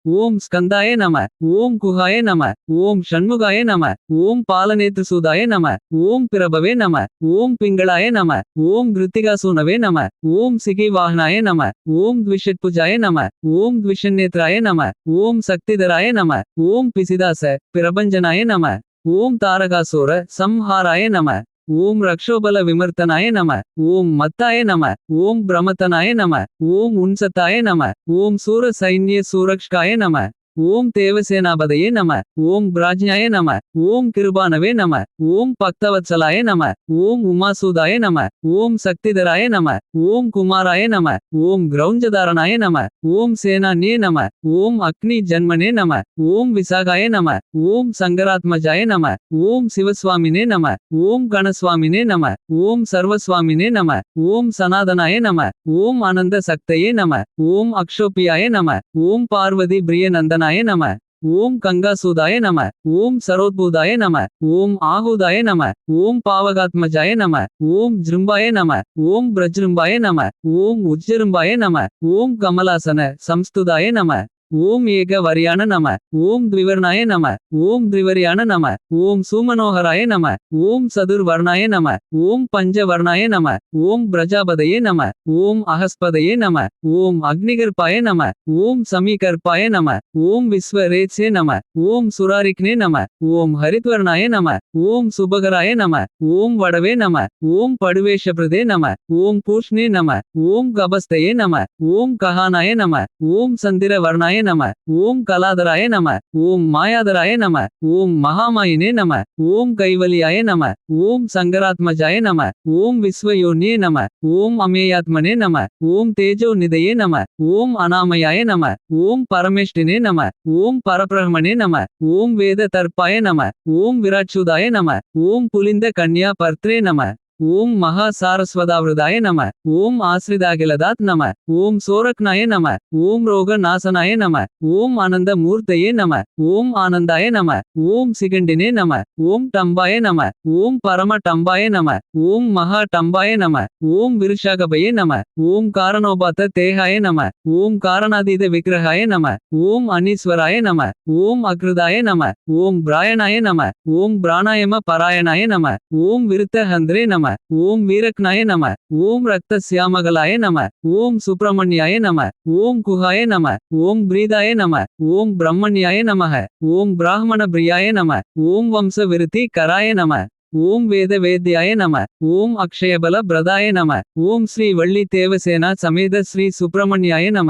ஓம் ஸ்கந்தாய நம. ஓம் குகாய நம. ஓம் ஷண்முகாய நம. ஓம் பாலநேத்ரசூதாய நம. ஓம் பிரபவே நம. ஓம் பிங்களாய நம. ஓம் கிருத்திகாசூனவே நம. ஓம் சிகைவாகனாய நம. ஓம் த்விஷட்புஜாய நம. ஓம் த்விஷநேத்ராய நம. ஓம் சக்திதராய நம. ஓம் பிசிதாச பிரபஞ்சனாய நம. ஓம் தாரகாசூர சம்ஹாராய நம. ஓம் ரக்ஷோபல விமர்த்தனாய நம. ஓம் மத்தாய நம. ஓம் பிரமத்தனாய நம. ஓம் உன்சத்தாய நம. ஓம் சூர சைன்ய சூரக்ஷ்காய நம. ஓம் தேவசேனாபதயே நம. ஓம் பிராஜ்ஞாய நம. ஓம் கிருபானவே நம. ஓம் பக்தவத்சலாய நம. ஓம் உமாசூதாய நம. ஓம் சக்திதராய நம. ஓம் குமாராய நம. ஓம் கிரௌஞ்சதாரணாய நம. ஓம் சேனான்யே நம. ஓம் அக்னி ஜன்மனே நம. ஓம் விசாகாய நம. ஓம் சங்கராத்மஜாய நம. ஓம் சிவஸ்வாமினே நம. ஓம் கணஸ்வாமினே நம. ஓம் சர்வஸ்வாமினே நம. ஓம் சனாதனாய நம. ஓம் அனந்த சக்தயே நம. ஓம் அக்ஷோபியாய நம. ஓம் பார்வதி பிரியநந்தனாய நம. ஓம் கங்காசூதாய நம. ஓம் சரோத்பூதாய நம. ஓம் ஆஹூதாய நம. ஓம் பாவகாத்மஜாய நம. ஓம் ஜ்ரும்பாய நம. ஓம் பிரஜ்ரும்பாய நம. ஓம் உஜ்ஜரும்பாய நம. ஓம் கமலாசன சம்ஸ்துதாய நம. ஓம் ஏக வரியான நம. ஓம் த்விவர்ணாய நம. ஓம் த்ரிவரியான நம. ஓம் சூமனோகராய நம. ஓம் சதுர்வர்ணாய நம. ஓம் பஞ்சவர்ணாய நம. ஓம் பிரஜாபதயே நம. ஓம் அகஸ்பதயே நம. ஓம் அக்னிகர்ப்பாய நம. ஓம் சமீகர்ப்பாய நம. ஓம் விஸ்வரேத்ஸே நம. ஓம் சுராரிக்னே நம. ஓம் ஹரித்வர்ணாய நம. ஓம் சுபகராய நம. ஓம் வடவே நம. ஓம் படுவேஷப்ரதே நம. ஓம் பூஷ்ணே நம. ஓம் கபஸ்தயே நம. ஓம் கஹானாய நம. ஓம் சந்திரவர்ணாய நம. ஓம் கலாதராய நம. ஓம் மாயாதராய நம. ஓம் மகாமாயினே நம. ஓம் கைவலியாய நம. ஓம் சங்கராத்மஜாய நம. ஓம் விஸ்வயோன்யே நம. ஓம் அமேயாத்மனே நம. ஓம் தேஜோ நிதையே நம. ஓம் அனாமயாய நம. ஓம் பரமேஷ்டினே நம. ஓம் பரபிரஹ்மனே நம. ஓம் வேத தர்ப்பாய நம. ஓம் விராட்சுதாய நம. ஓம் புலிந்த கன்யா பர்த்ரே நம. ஓம் மகா சாரஸ்வதாவிருதாய நம. ஓம் ஆஸ்ரிதாகிலதாத் நம. ஓம் சோரக்னாய நம. ஓம் ரோக நாசனாய நம. ஓம் அனந்த மூர்த்தயே நம. ஓம் ஆனந்தாய நம. ஓம் சிகண்டினே நம. ஓம் டம்பாய நம. ஓம் பரம டம்பாய நம. ஓம் மகா டம்பாய நம. ஓம் விருஷாகபயே நம. ஓம் காரணோபாத்த தேகாய நம. ஓம் காரணாதீத விக்கிரகாய நம. ஓம் அனீஸ்வராய நம. ஓம் அக்ருதாய நம. ஓம் பிராயணாய நம. ஓம் பிராணாயம பராயணாய நம. ஓம் விருத்த ஹந்திரே நம. ஓம் வீரக்னாய நம. ஓம் ரக்த சியாமகலாய நம. ஓம் சுப்பிரமணியாய நம. ஓம் குஹாய நம. ஓம் பிரீதாய நம. ஓம் பிரம்மண்யாய நமக. ஓம் பிராஹ்மண பிரியாய நம. ஓம் வம்ச விருத்தி கராய நம. ஓம் வேத வேத்யாய நம. ஓம் அக்ஷயபல பிரதாய நம. ஓம் ஸ்ரீ வள்ளி தேவசேனா சமேத ஸ்ரீ சுப்பிரமணியாய நம.